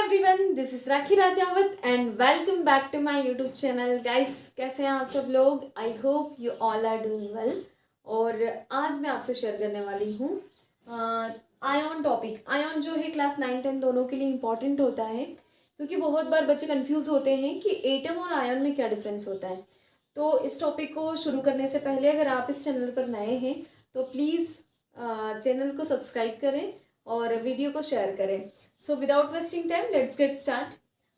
Everyone, this is Rakhi Rajawat and welcome back to my YouTube channel. Guys, कैसे हैं आप सब लोग? I hope you all are doing well. और आज मैं आपसे शेयर करने वाली हूँ आयन टॉपिक। आयन जो है क्लास 9-10 दोनों के लिए इम्पॉर्टेंट होता है, क्योंकि बहुत बार बच्चे कंफ्यूज होते हैं कि एटम और आयन में क्या डिफरेंस होता है। तो इस टॉपिक को शुरू करने से पहले अगर आप इस चैनल पर नए हैं तो प्लीज़ चैनल को सब्सक्राइब करें और वीडियो को शेयर करें। So without wasting time let's get start.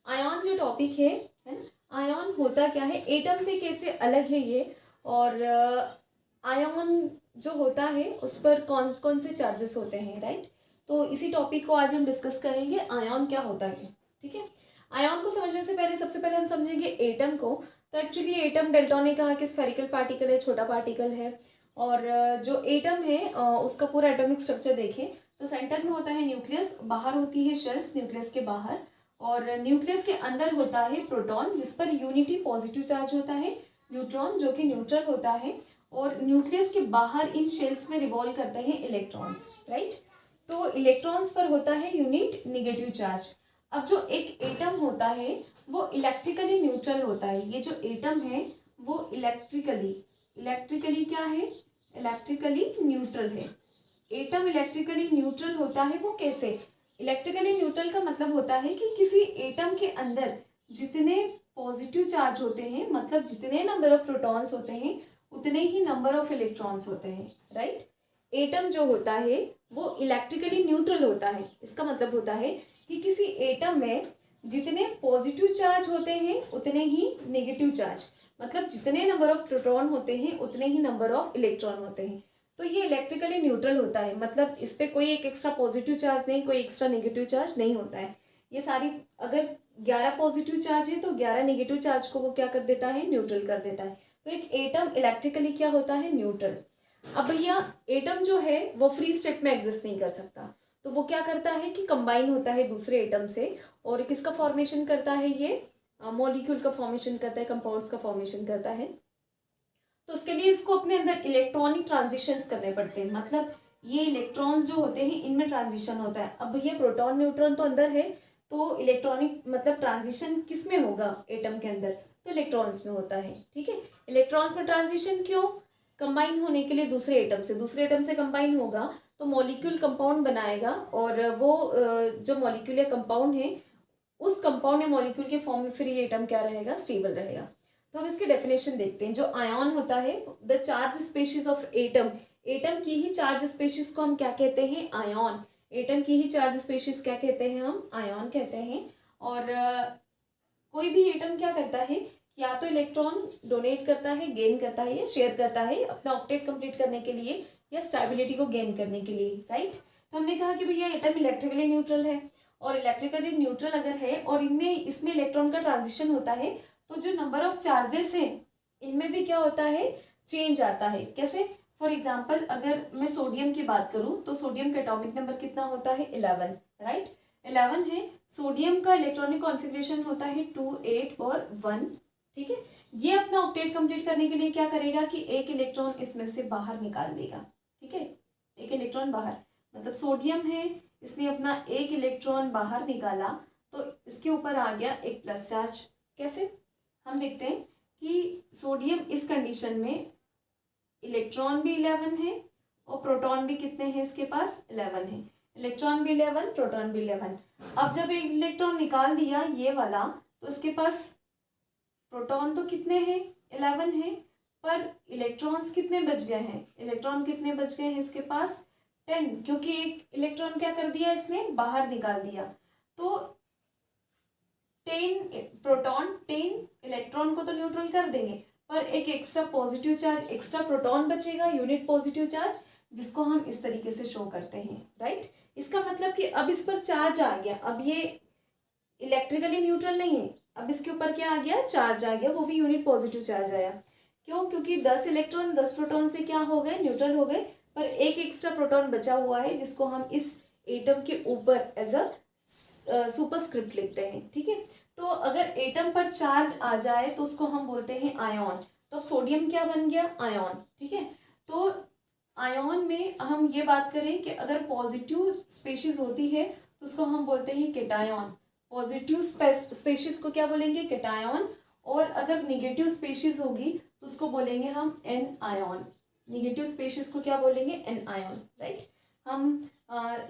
Ion जो टॉपिक है ना, आयन होता क्या है, एटम से कैसे अलग है ये, और आयन जो होता है उस पर कौन कौन से चार्जेस होते हैं, राइट। तो इसी टॉपिक को आज हम डिस्कस करेंगे, आयन क्या होता है। ठीक है, आयन को समझने से पहले सबसे पहले हम समझेंगे एटम को। तो एक्चुअली एटम डेल्टन ने कहा कि स्फेरिकल पार्टिकल है, छोटा पार्टिकल है। और जो एटम है उसका पूरा एटॉमिक स्ट्रक्चर देखें तो सेंटर में होता है न्यूक्लियस, बाहर होती है शेल्स न्यूक्लियस के बाहर, और न्यूक्लियस के अंदर होता है प्रोटॉन जिस पर यूनिटी पॉजिटिव चार्ज होता है, न्यूट्रॉन जो कि न्यूट्रल होता है, और न्यूक्लियस के बाहर इन शेल्स में रिवॉल्व करते हैं इलेक्ट्रॉन्स, राइट। तो इलेक्ट्रॉन्स पर होता है यूनिट निगेटिव चार्ज। अब जो एक एटम होता है वो इलेक्ट्रिकली न्यूट्रल होता है। ये जो एटम है वो इलेक्ट्रिकली क्या है, इलेक्ट्रिकली न्यूट्रल है। एटम इलेक्ट्रिकली न्यूट्रल होता है। वो कैसे? इलेक्ट्रिकली न्यूट्रल का मतलब होता है कि किसी एटम के अंदर जितने पॉजिटिव चार्ज होते हैं, मतलब जितने नंबर ऑफ प्रोटॉन्स होते हैं उतने ही नंबर ऑफ इलेक्ट्रॉन्स होते हैं, राइट। एटम जो होता है वो इलेक्ट्रिकली न्यूट्रल होता है। इसका मतलब होता है कि किसी एटम में जितने पॉजिटिव चार्ज होते हैं उतने ही नेगेटिव चार्ज, मतलब जितने नंबर ऑफ प्रोटॉन होते हैं उतने ही नंबर ऑफ इलेक्ट्रॉन होते हैं। तो ये इलेक्ट्रिकली न्यूट्रल होता है, मतलब इस पे कोई एक एक्स्ट्रा पॉजिटिव चार्ज नहीं, कोई एक्स्ट्रा नेगेटिव चार्ज नहीं होता है। ये सारी, अगर 11 पॉजिटिव चार्ज है तो 11 नेगेटिव चार्ज को वो क्या कर देता है, न्यूट्रल कर देता है। तो एक एटम इलेक्ट्रिकली क्या होता है, न्यूट्रल। अब भैया एटम जो है वो फ्री स्टेट में एग्जिस्ट नहीं कर सकता, तो वो क्या करता है कि कंबाइन होता है दूसरे एटम से, और किसका फॉर्मेशन करता है, ये मॉलिक्यूल का फॉर्मेशन करता है, कंपाउंड्स का फॉर्मेशन करता है। तो उसके लिए इसको अपने अंदर इलेक्ट्रॉनिक ट्रांजिशंस करने पड़ते हैं, मतलब ये इलेक्ट्रॉन्स जो होते हैं इनमें ट्रांजिशन होता है। अब भैया प्रोटॉन न्यूट्रॉन तो अंदर है, तो इलेक्ट्रॉनिक मतलब ट्रांजिशन किस में होगा एटम के अंदर, तो इलेक्ट्रॉन्स में होता है। ठीक है, इलेक्ट्रॉन्स में ट्रांजिशन क्यों? कंबाइन होने के लिए दूसरे एटम से कंबाइन होगा तो मॉलिक्यूल कंपाउंड बनाएगा, और वो जो मॉलिक्यूल या कंपाउंड है उस कंपाउंड या मॉलिक्यूल के फॉर्म में फिर ये एटम क्या रहेगा, स्टेबल रहेगा। तो हम इसकी डेफिनेशन देखते हैं। जो आयन होता है, the charge species of atom, atom की ही चार्ज स्पेशीज को हम क्या कहते हैं, आयन। एटम की ही चार्ज स्पेशीज क्या कहते हैं, हम आयन कहते हैं। और कोई भी एटम क्या करता है, या तो इलेक्ट्रॉन डोनेट करता है, गेन करता है, या शेयर करता है अपना ऑक्टेट कंप्लीट करने के लिए, या स्टेबिलिटी को गेन करने के लिए, राइट। तो हमने कहा कि भैया एटम इलेक्ट्रिकली न्यूट्रल है, और इलेक्ट्रिकली न्यूट्रल अगर है और इसमें इलेक्ट्रॉन का ट्रांजिशन होता है, तो जो नंबर ऑफ चार्जेस हैं इनमें भी क्या होता है, चेंज आता है। कैसे? फॉर एग्जाम्पल अगर मैं सोडियम की बात करूं तो सोडियम का एटॉमिक नंबर कितना होता है, 11, राइट। 11 है। सोडियम का इलेक्ट्रॉनिक कॉन्फ़िगरेशन होता है 2, 8 और 1। ठीक है, ये अपना ऑक्टेट कंप्लीट करने के लिए क्या करेगा कि एक इलेक्ट्रॉन इसमें से बाहर निकाल देगा। ठीक है, एक इलेक्ट्रॉन बाहर, मतलब सोडियम है, इसने अपना एक इलेक्ट्रॉन बाहर निकाला तो इसके ऊपर आ गया एक प्लस चार्ज। कैसे? हम देखते हैं कि सोडियम इस कंडीशन में इलेक्ट्रॉन भी 11 है और प्रोटॉन भी कितने हैं इसके पास, 11 है। इलेक्ट्रॉन भी 11, प्रोटॉन भी 11। अब जब एक इलेक्ट्रॉन निकाल दिया ये वाला, तो इसके पास प्रोटॉन तो कितने हैं, 11 है, पर इलेक्ट्रॉन्स कितने बच गए हैं, इलेक्ट्रॉन कितने बच गए हैं इसके पास, 10, क्योंकि एक इलेक्ट्रॉन क्या कर दिया, इसने बाहर निकाल दिया। तो 10 प्रोटॉन 10 इलेक्ट्रॉन को तो न्यूट्रल कर देंगे, पर एक extra positive charge, extra proton बचेगा, यूनिट पॉजिटिव चार्ज, जिसको हम इस तरीके से शो करते हैं, राइट। इसका मतलब कि अब इस पर चार्ज आ गया, अब ये इलेक्ट्रिकली न्यूट्रल नहीं है, अब इसके ऊपर क्या आ गया, चार्ज आ गया, वो भी यूनिट पॉजिटिव चार्ज आया। क्यों? क्योंकि 10 इलेक्ट्रॉन 10 प्रोटॉन से क्या हो गए, न्यूट्रल हो गए, पर एक एक्स्ट्रा प्रोटॉन बचा हुआ है जिसको हम इस एटम के ऊपर एज अ सुपरस्क्रिप्ट लिखते हैं। ठीक है, तो अगर एटम पर चार्ज आ जाए तो उसको हम बोलते हैं आयन। तो अब सोडियम क्या बन गया, आयन। ठीक है, तो आयन में हम ये बात करें कि अगर पॉजिटिव स्पेशीज होती है तो उसको हम बोलते हैं केटायन, पॉजिटिव स्पेशीज को क्या बोलेंगे, कैटायन, और अगर नेगेटिव स्पेशीज होगी तो उसको बोलेंगे हम एन आयन। नेगेटिव स्पेशीज को क्या बोलेंगे, एन आयन, राइट। हम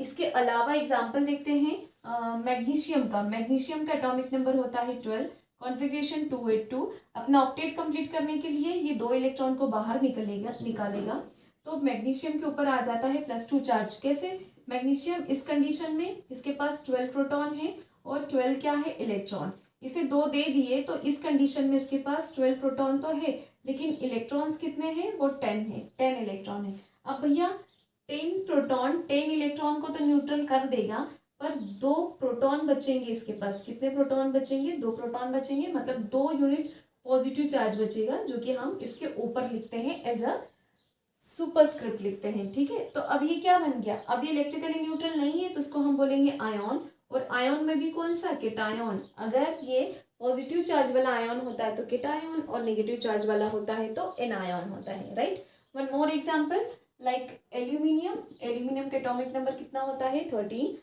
इसके अलावा एग्जाम्पल देखते हैं मैग्नीशियम का। मैग्नीशियम का एटॉमिक नंबर होता है 12, कॉन्फ़िगरेशन 282। अपना ऑक्टेट कंप्लीट करने के लिए ये 2 इलेक्ट्रॉन को बाहर निकालेगा तो मैग्नीशियम के ऊपर आ जाता है +2 चार्ज। कैसे, मैग्नीशियम इस कंडीशन में इसके पास 12 प्रोटॉन है और 12 क्या है, इलेक्ट्रॉन। इसे 2 दे दिए तो इस कंडीशन में इसके पास 12 प्रोटॉन तो है, लेकिन इलेक्ट्रॉन्स कितने हैं, वो 10 है, 10 इलेक्ट्रॉन है। अब भैया 10 प्रोटॉन 10 इलेक्ट्रॉन को तो न्यूट्रल कर देगा, पर 2 प्रोटॉन बचेंगे इसके पास। कितने प्रोटॉन बचेंगे, 2 प्रोटॉन बचेंगे, मतलब 2 यूनिट पॉजिटिव चार्ज बचेगा, जो कि हम इसके ऊपर लिखते हैं एज अ सुपरस्क्रिप्ट लिखते हैं, ठीक है। तो अब ये क्या बन गया, अब ये इलेक्ट्रिकली न्यूट्रल नहीं है तो इसको हम बोलेंगे आयन, और आयन में भी कौन सा, कैटायन। अगर ये पॉजिटिव चार्ज वाला आयन होता है तो कैटायन, और नेगेटिव चार्ज वाला होता है तो एनायन होता है, right. One more example like aluminium. Aluminium का एटॉमिक नंबर कितना होता है, 13,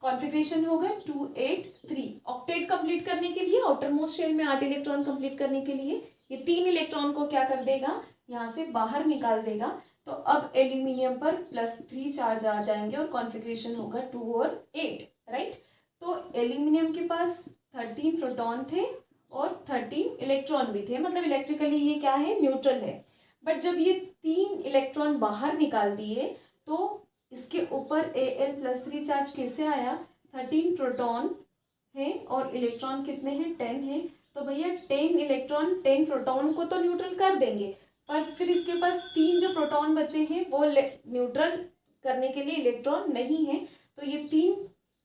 कॉन्फ़िगरेशन होगा 283। ऑक्टेट कंप्लीट करने के लिए, आउटर मोस्ट शेल में 8 इलेक्ट्रॉन कंप्लीट करने के लिए ये 3 इलेक्ट्रॉन को क्या कर देगा, यहाँ से बाहर निकाल देगा। तो अब एल्यूमिनियम पर +3 चार्ज आ जाएंगे और कॉन्फ़िगरेशन होगा 2 और 8, राइट। तो एल्यूमिनियम के पास 13 प्रोटॉन थे और 13 इलेक्ट्रॉन भी थे, मतलब इलेक्ट्रिकली ये क्या है, न्यूट्रल है। बट जब ये 3 इलेक्ट्रॉन बाहर निकाल दिए तो इसके ऊपर Al+3 चार्ज कैसे आया, 13 प्रोटॉन है और इलेक्ट्रॉन कितने हैं, 10 है। तो भैया 10 इलेक्ट्रॉन 10 प्रोटॉन को तो न्यूट्रल कर देंगे, पर फिर इसके पास 3 जो प्रोटॉन बचे हैं वो न्यूट्रल करने के लिए इलेक्ट्रॉन नहीं है। तो ये 3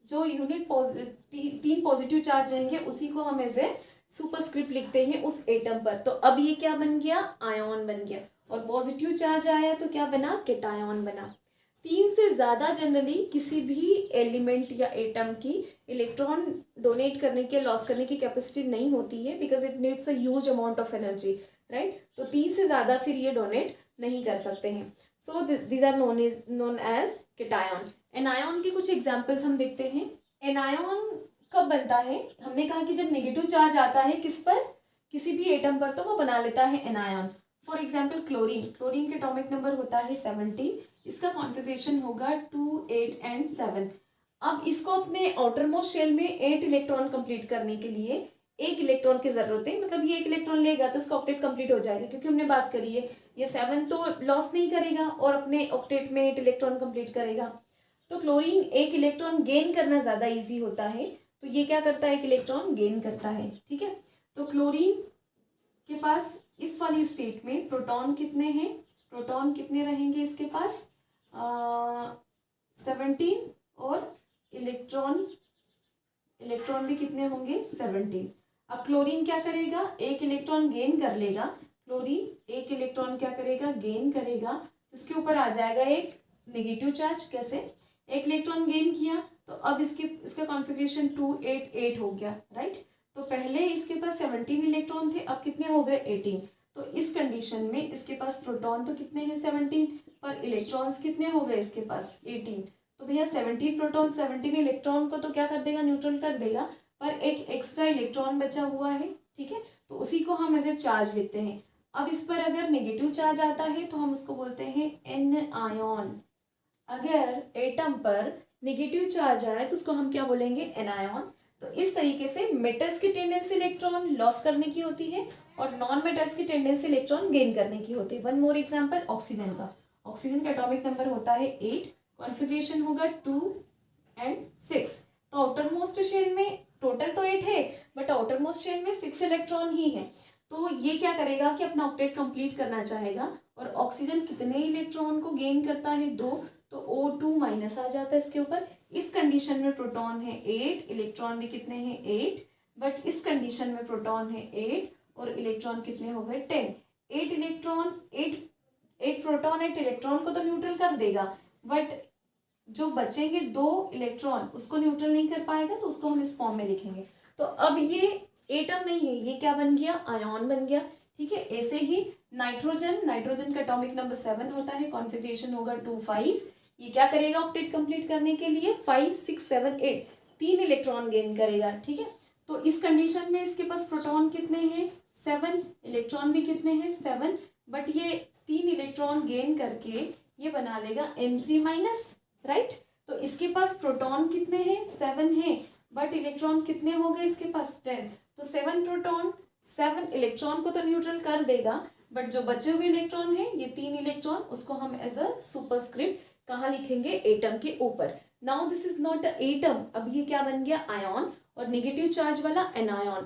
जो यूनिट 3 पॉजिटिव चार्ज रहेंगे उसी को हम एज ए सुपरस्क्रिप्ट लिखते हैं उस एटम पर। तो अब ये क्या बन गया, आयन बन गया, और पॉजिटिव चार्ज आया तो क्या बना, कैटायन बना। 3 से ज़्यादा जनरली किसी भी एलिमेंट या एटम की इलेक्ट्रॉन डोनेट करने के, लॉस करने की कैपेसिटी नहीं होती है, because it needs a huge amount of energy, right. तो 3 से ज़्यादा फिर ये डोनेट नहीं कर सकते हैं। So these are known as cation. Anion के कुछ एग्जाम्पल्स हम देखते हैं। एनायन कब बनता है, हमने कहा कि जब नेगेटिव चार्ज आता है किस पर, किसी भी एटम पर, तो वो बना लेता है anion. For example chlorine. Chlorine के एटॉमिक नंबर होता है 17, इसका कॉन्फ़िगरेशन होगा 2, 8 एंड 7। अब इसको अपने आउटर मोस्ट शेल में 8 इलेक्ट्रॉन कंप्लीट करने के लिए 1 इलेक्ट्रॉन की जरूरत है, मतलब ये 1 इलेक्ट्रॉन लेगा तो इसका ऑक्टेट कंप्लीट हो जाएगा, क्योंकि हमने बात करी है ये 7 तो लॉस नहीं करेगा और अपने ऑक्टेट में 8 इलेक्ट्रॉन कंप्लीट करेगा। तो क्लोरीन 1 इलेक्ट्रॉन गेन करना ज़्यादा ईजी होता है, तो ये क्या करता है, 1 इलेक्ट्रॉन गेन करता है, ठीक है। तो क्लोरीन के पास इस वाली स्टेट में प्रोटॉन कितने हैं, प्रोटॉन कितने रहेंगे इसके पास, 17, और इलेक्ट्रॉन भी कितने होंगे, 17। अब क्लोरीन क्या करेगा, 1 इलेक्ट्रॉन गेन कर लेगा। क्लोरीन 1 इलेक्ट्रॉन क्या करेगा, गेन करेगा, तो इसके ऊपर आ जाएगा एक नेगेटिव चार्ज। कैसे, 1 इलेक्ट्रॉन गेन किया तो अब इसका कॉन्फ़िगरेशन 2, 8, 8 हो गया, राइट। तो पहले इसके पास 17 इलेक्ट्रॉन थे, अब कितने हो गए, 18। तो इस कंडीशन में इसके पास प्रोटॉन तो कितने हैं, 17, पर इलेक्ट्रॉन्स कितने हो गए इसके पास, 18। तो भैया 17 प्रोटॉन 17 इलेक्ट्रॉन को तो क्या कर देगा, न्यूट्रल कर देगा, पर एक एक्स्ट्रा इलेक्ट्रॉन बचा हुआ है, ठीक है। तो उसी को हम एज ए चार्ज लिखते हैं। अब इस पर अगर नेगेटिव चार्ज आता है तो हम उसको बोलते हैं एन आयन। अगर एटम पर नेगेटिव चार्ज आए तो उसको हम क्या बोलेंगे, एनायन। तो इस तरीके से मेटल्स की टेंडेंसी इलेक्ट्रॉन लॉस करने की होती है और नॉन मेटल्स की टेंडेंसी इलेक्ट्रॉन गेन करने की होती है। वन मोर एग्जांपल ऑक्सीजन का। ऑक्सीजन का एटॉमिक नंबर होता है 8, कॉन्फ़िगरेशन होगा 2 एंड 6। तो आउटर मोस्ट शेल में टोटल तो 8 है, बट आउटर मोस्ट शेल में 6 इलेक्ट्रॉन ही है। तो ये क्या करेगा कि अपना ऑक्टेट कंप्लीट करना चाहेगा, और ऑक्सीजन कितने इलेक्ट्रॉन को गेन करता है, 2, तो O2 माइनस आ जाता है इसके ऊपर। इस कंडीशन में प्रोटॉन है 8, इलेक्ट्रॉन भी कितने हैं, 8, बट इस कंडीशन में प्रोटॉन है 8 और इलेक्ट्रॉन कितने हो गए, 10। 8 इलेक्ट्रॉन 8 प्रोटॉन 8 इलेक्ट्रॉन को तो न्यूट्रल कर देगा, बट जो बचेंगे 2 इलेक्ट्रॉन उसको न्यूट्रल नहीं कर पाएगा, तो उसको हम इस फॉर्म में लिखेंगे। तो अब ये एटम नहीं है, ये क्या बन गया, आयन बन गया, ठीक है। ऐसे ही नाइट्रोजन का एटॉमिक नंबर 7 होता है, कॉन्फ़िगरेशन होगा 2, 5। ये क्या करेगा ऑक्टेट कंप्लीट करने के लिए, 5, 6, 7, 8। 3 इलेक्ट्रॉन गेन करेगा, ठीक है। तो इस कंडीशन में इसके पास प्रोटॉन कितने हैं 7, इलेक्ट्रॉन भी कितने हैं 7, बट ये 3 इलेक्ट्रॉन गेन करके ये बना लेगा N3 माइनस, राइट। तो इसके पास प्रोटॉन कितने हैं 7 हैं, बट इलेक्ट्रॉन कितने हो गए इसके पास 10। तो 7 प्रोटॉन 7 इलेक्ट्रॉन को तो न्यूट्रल कर देगा, बट जो बचे हुए इलेक्ट्रॉन है ये 3 इलेक्ट्रॉन, उसको हम एज अ सुपरस्क्रिप्ट कहाँ लिखेंगे एटम के ऊपर। Now this is not a atom, अब ये क्या बन गया आयन, और नेगेटिव चार्ज वाला एनायन।